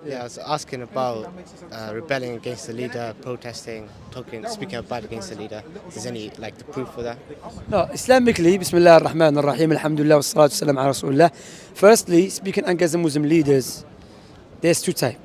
Yeah, I was asking about rebelling against the leader, protesting, speaking bad against the leader. Is there any the proof for that? No, Islamically, Bismillah ar-Rahman ar-Rahim, Alhamdulillah, wassalatu wassalam ala Rasulullah. Firstly, speaking against the Muslim leaders, there's two types.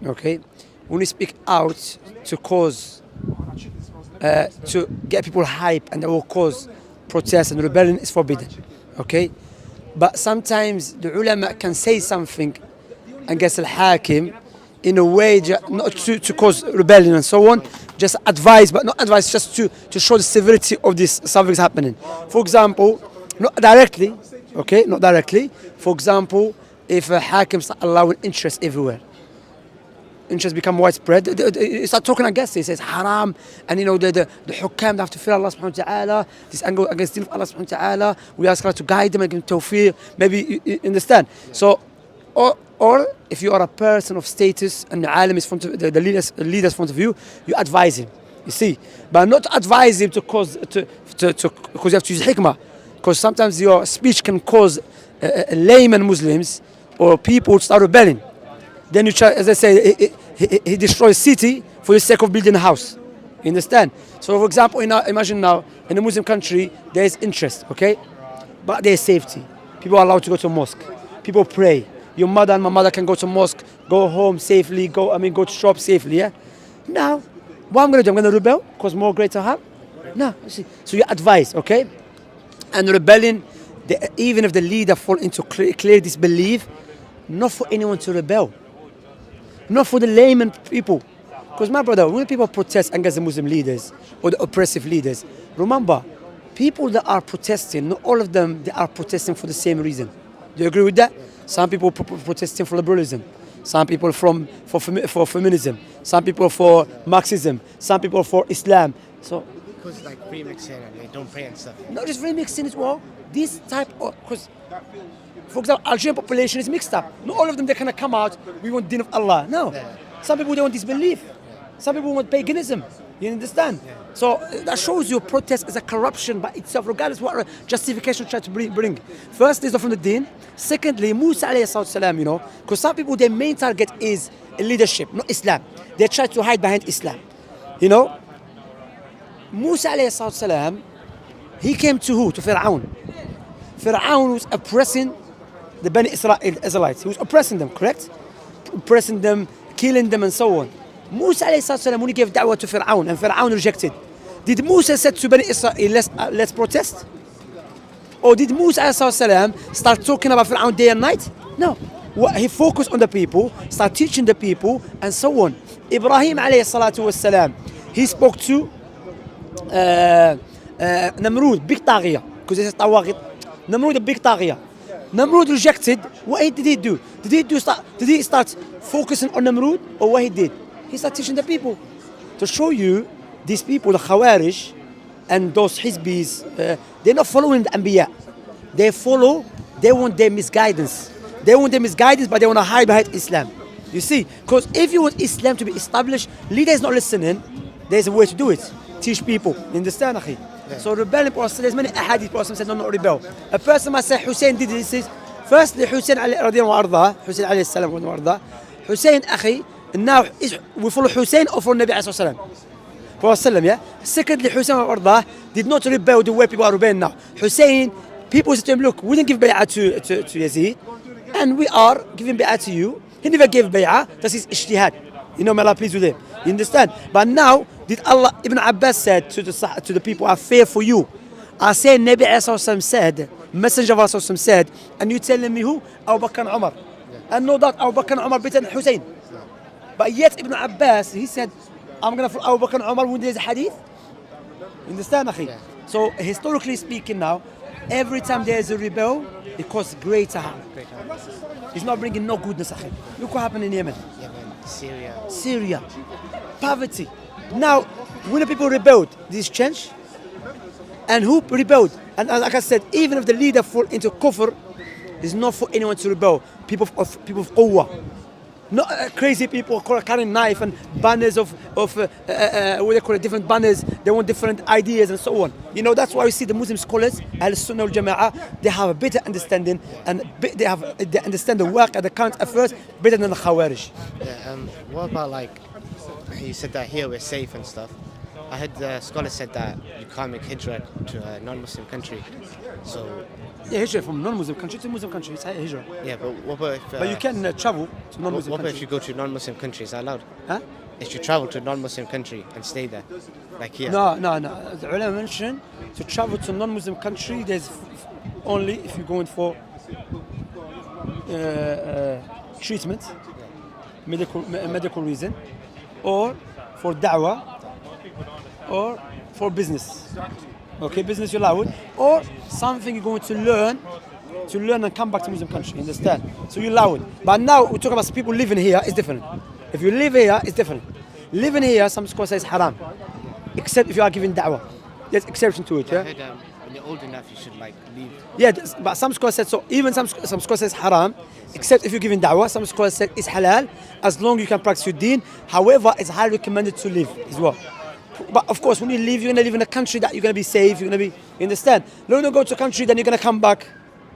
Okay, when you speak out to cause, to get people hype and that will cause protest and rebellion is forbidden. Okay, but sometimes the ulama can say something against al-Hakim in a way not to cause rebellion and so on, just advise, but not advise, just to show the severity of this something's happening. For example, not directly, okay, not directly. For example, if a Hakim start allowing interest everywhere, interest become widespread, they start talking against it. He says haram, and the hukam have to fear Allah subhanahu wa ta'ala. This angle against the Allah subhanahu wa ta'ala. We ask Allah to guide them and give them tawfiq. Maybe you understand. So, or if you are a person of status and the alim is from the leader's point of view, you advise him. You see, but not advise him to cause because you have to use hikmah. Because sometimes your speech can cause layman Muslims or people to start rebelling. Then you try, as I say, he destroys city for the sake of building a house. You understand? So, for example, imagine now in a Muslim country there is interest, okay, but there is safety. People are allowed to go to mosque. People pray. Your mother and my mother can go to mosque, go home safely, go to shop safely. Yeah. Now, what I'm going to do? I'm going to rebel, cause more greater harm. No, you see. So you advise, okay? And rebelling, even if the leader fall into clear disbelief, not for anyone to rebel. Not for the layman people. Because my brother, when people protest against the Muslim leaders or the oppressive leaders, remember, people that are protesting, not all of them, they are protesting for the same reason. Do you agree with that? Some people protesting for liberalism. Some people for feminism. Some people for Marxism. Some people for Islam. So Because remixing and they don't pray and stuff. not just remixing as well. This type of, because for example, Algerian population is mixed up. Not all of them they kind of come out. We want Deen of Allah. No, some people they want disbelief. Some people want paganism. You understand? So that shows you protest is a corruption by itself, regardless what justification try to bring. First, is from the Deen. Secondly, Musa alayhi salam, because some people their main target is leadership, not Islam. They try to hide behind Islam. Musa alayhi salam, he came to who? To Fir'aun. Fir'aun was oppressing the Bani Israelites. He was oppressing them, correct? Oppressing them, killing them, and so on. Musa alayhi salam, when he gave da'wah to Fir'aun, and Fir'aun rejected, did Musa say to Bani Israel, let's protest? Or did Musa alayhi salam start talking about Fir'aun day and night? No. He focused on the people, start teaching the people, and so on. Ibrahim alayhi salatu was salam, he spoke to Namrud, big taghiya, because he says tawaghit. Namrud, a big taghiya. Namrud rejected. What did he do? Did he start focusing on Namrud, or what he did? He started teaching the people to show you these people, the Khawarij and those Hizbis, they're not following the Anbiya. They want their misguidance. They want their misguidance, but they want to hide behind Islam. You see, because if you want Islam to be established, leader is not listening, there's a way to do it. Teach people. You understand, akhi? Yeah. So rebelling, there's many ahadith, Prophet said, not rebel. A person might say, Hussein did this. Firstly, Hussein alayhi salam wa arda. Hussein, akhi, now we follow Hussein or follow Nabi alayhi salam? Yeah? Secondly, Hussein wa arda did not rebel the way people are rebelling now. Hussein, people said to him, look, we didn't give bay'ah to Yazid, and we are giving bay'ah to you. He never gave bay'ah, that's his ijtihad. May Allah please with him. You understand? But now, did Allah, Ibn Abbas said to the people, I fear for you. I say Nabi alayhi said, Messenger of Allah said, and you telling me who? Abu Bakr and Umar. And no doubt Abu Bakr and Umar better than Hussein. But yet Ibn Abbas, he said, I'm going to follow Abu Bakr and Umar when there is a hadith. You understand, akhi? Yeah. So historically speaking now, every time there is a rebel, it causes greater harm. It's not bringing no goodness, akhi. Look what happened in Yemen. Syria. Poverty. Now, when the people rebelled, this change. And who rebelled? And like I said, even if the leader fall into kufr, it's not for anyone to rebel. People of quwwah. Not crazy people carrying knife and banners of what they call it, different banners. They want different ideas and so on. You know, that's why we see the Muslim scholars, Al-Sunnah wal-Jama'ah, they have a better understanding and they understand the work and the current affairs better than the Khawarij. Yeah, what about like, you said that here we're safe and stuff. I heard the scholar said that you can't make hijrah to a non-Muslim country. So Yeah, hijrah from non-Muslim country to Muslim country, it's hijrah. yeah, but what about if? But you can travel to non-Muslim what about if country. you go to a non-Muslim country? Is that allowed? Huh? If you travel to a non-Muslim country and stay there, like here. No. The ulama mentioned to travel to a non-Muslim country, there's only if you're going for treatment, medical reason, or for da'wah, or for business. Okay, business you're allowed, or something you're going to learn and come back to Muslim country. Understand? So you allow it. But now we're talking about people living here. It's different. If you live here, it's different. Living here, some scholars say it's haram, except if you are giving da'wah. There's exception to it. I Yeah. heard when you're old enough, you should like leave. Yeah, but some scholars said so. Even some scholars say it's haram, except if you're giving da'wah. Some scholars said it's halal as long as you can practice your deen. However, it's highly recommended to live as well. But of course, when you leave, you're gonna live in a country that you're gonna be safe. You're gonna be, you understand? No, don't go to a country, then you're gonna come back.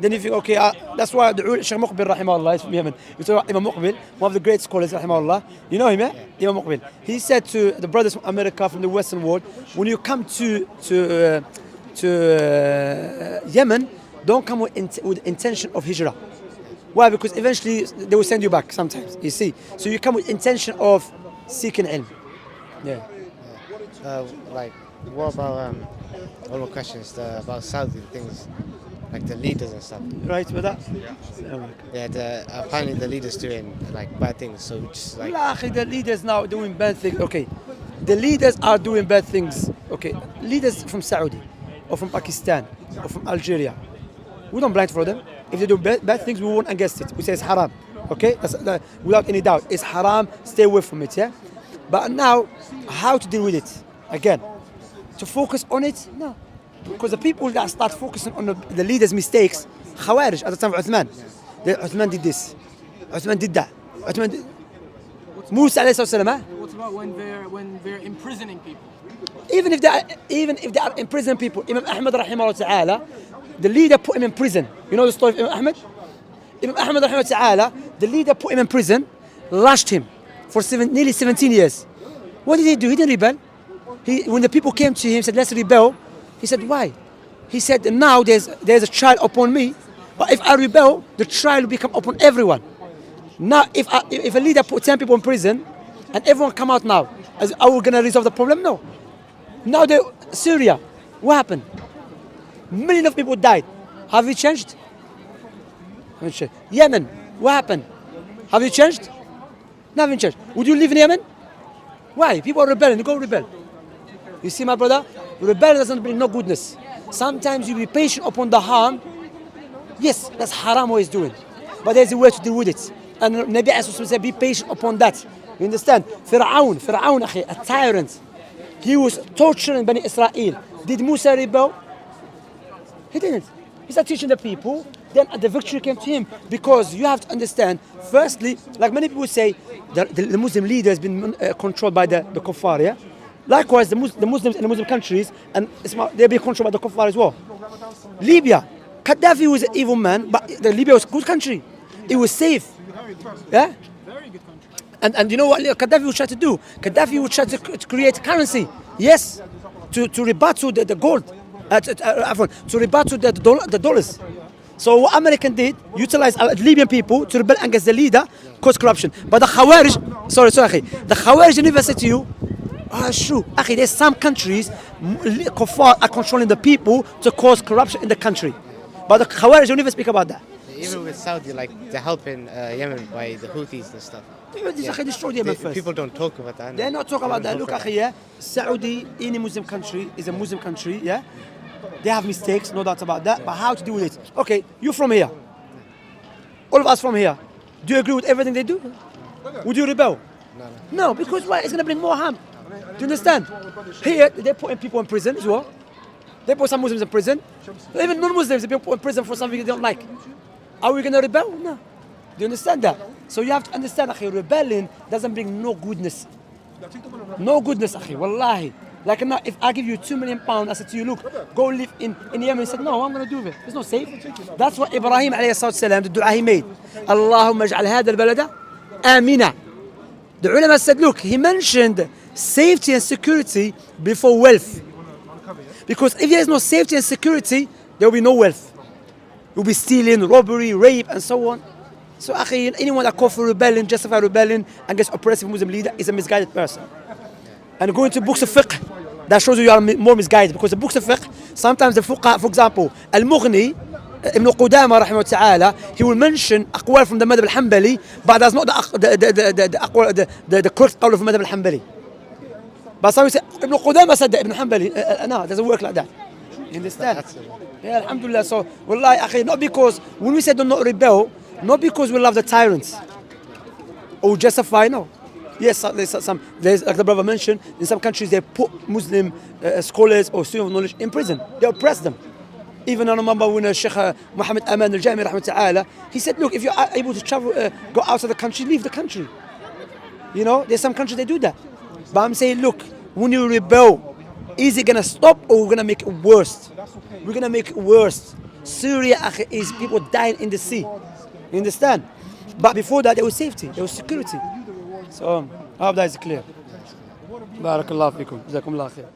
Then you think, okay, that's why the Shaykh Muqbil rahimahullah is from Yemen. You talk about Imam Muqbil, one of the great scholars rahimahullah. You know him, eh? Yeah. Imam Muqbil. He said to the brothers from America, from the Western world, when you come to Yemen, don't come with intention of hijrah. Why? Because eventually they will send you back sometimes. You see, so you come with intention of seeking ilm. Yeah. Like, what about one more questions about Saudi things, like the leaders and stuff. Right with that? Yeah, apparently the leaders doing like bad things. So just like The leaders now doing bad things. Okay, the leaders are doing bad things. Okay, leaders from Saudi, or from Pakistan, or from Algeria. We don't blind for them. If they do bad things, we won't against it. We say it's haram. Okay, without any doubt, it's haram. Stay away from it. Yeah. But now, how to deal with it? Again, to focus on it? No. Because the people that start focusing on the leaders' mistakes, Khawarij at the time of Uthman. Uthman did this. Uthman did that. Uthman did. Musa alayhi salam. What about when they're imprisoning people? Even if they are imprisoning people, Imam Ahmad rahimahullah ta'ala, the leader put him in prison. You know the story of Imam Ahmad? Imam Ahmad rahimahullah ta'ala, the leader put him in prison, lashed him for nearly 17 years. What did he do? He didn't rebel. When the people came to him and said, let's rebel, he said, why? He said, now there's a trial upon me, but if I rebel, the trial will become upon everyone. Now, if a leader put 10 people in prison, and everyone come out now, are we going to resolve the problem? No. Now, Syria, what happened? Millions of people died. Have you changed? Yemen, what happened? Have you changed? Nothing changed. Would you live in Yemen? Why? People are rebelling. You go rebel. You see, my brother? Rebellion doesn't bring no goodness. Sometimes you be patient upon the harm. Yes, that's haram what he's doing. But there's a way to deal with it. And Nabi Sallallahu said, be patient upon that. You understand? Fir'aun, akhi, a tyrant. He was torturing Bani Israel. Did Musa rebel? He didn't. He started teaching the people. Then the victory came to him. Because you have to understand, firstly, like many people say, the Muslim leader has been controlled by the kuffar, yeah? Likewise, the Muslims in the Muslim countries, and they're being controlled by the kuffar as well. Libya, Gaddafi was an evil man, but Libya was a good country. It was safe. Yeah? Very good country. And you know what Gaddafi would try to do? Gaddafi would try to create currency. Yes. To rebuttal the gold. To rebuttal the dollars. So what American did, utilize Libyan people to rebel against the leader, cause corruption. But the Khawarij, sorry, the Khawarij never said to you, it's true. Akhi, there's some countries, kuffar are controlling the people to cause corruption in the country. But the Khawarij don't even speak about that. even with Saudi, like they're helping Yemen by the Houthis and stuff. Destroyed Yemen first. People don't talk about that. They're not talking about that. Look, akhi, Saudi, any Muslim country is a Muslim country, yeah? They have mistakes, no doubt about that. But how to deal with it? Okay, you're from here. All of us from here. Do you agree with everything they do? Would you rebel? No, because why? It's going to bring more harm. Do you understand? Here, they're putting people in prison as well. They put some Muslims in prison. Even non-Muslims, they're being put in prison for something they don't like. Are we going to rebel? No. Do you understand that? So you have to understand, akhi, rebelling doesn't bring no goodness. No goodness, akhi, wallahi. Like now, if I give you £2 million, I said to you, look, go live in Yemen. He said, no, I'm going to do it. It's not safe. That's what Ibrahim alayhi salam, the dua he made. Allahumma ij'al hadha al-balada amina. The ulama said, look, he mentioned safety and security before wealth. Because if there is no safety and security, there will be no wealth. You'll be stealing, robbery, rape, and so on. So, akhi, anyone that calls for rebellion, justify rebellion against oppressive Muslim leader is a misguided person. And going to books of fiqh, that shows you are more misguided. Because the books of fiqh, sometimes the fuqaha, for example, Al-Mughni, Ibn Qudama, rahimahullah ta'ala, he will mention aqwal from the madhab al-Hanbali, but that's not the correct qawl of the madhab al-Hanbali. But some will say, Ibn Qudama said that, Ibn Hanbali, no, it doesn't work like that. You understand? Yeah, alhamdulillah. So, wallahi, akhi, not because, when we say do not rebel, not because we love the tyrants, or justify, no. Yes, there's, like the brother mentioned, in some countries they put Muslim scholars or students of knowledge in prison. They oppress them. Even I remember when Sheikh Muhammad Aman al-Jami, rahmatullah, he said, look, if you're able to travel, go outside the country, leave the country. You know, there's some countries they do that. But I'm saying, look, when you rebel, is it going to stop or we're going to make it worse? We're going to make it worse. Syria, akhi, is people dying in the sea. You understand? But before that, there was safety, there was security. So, I hope that is clear. Barakallahu fikum. Jazakumullah khair.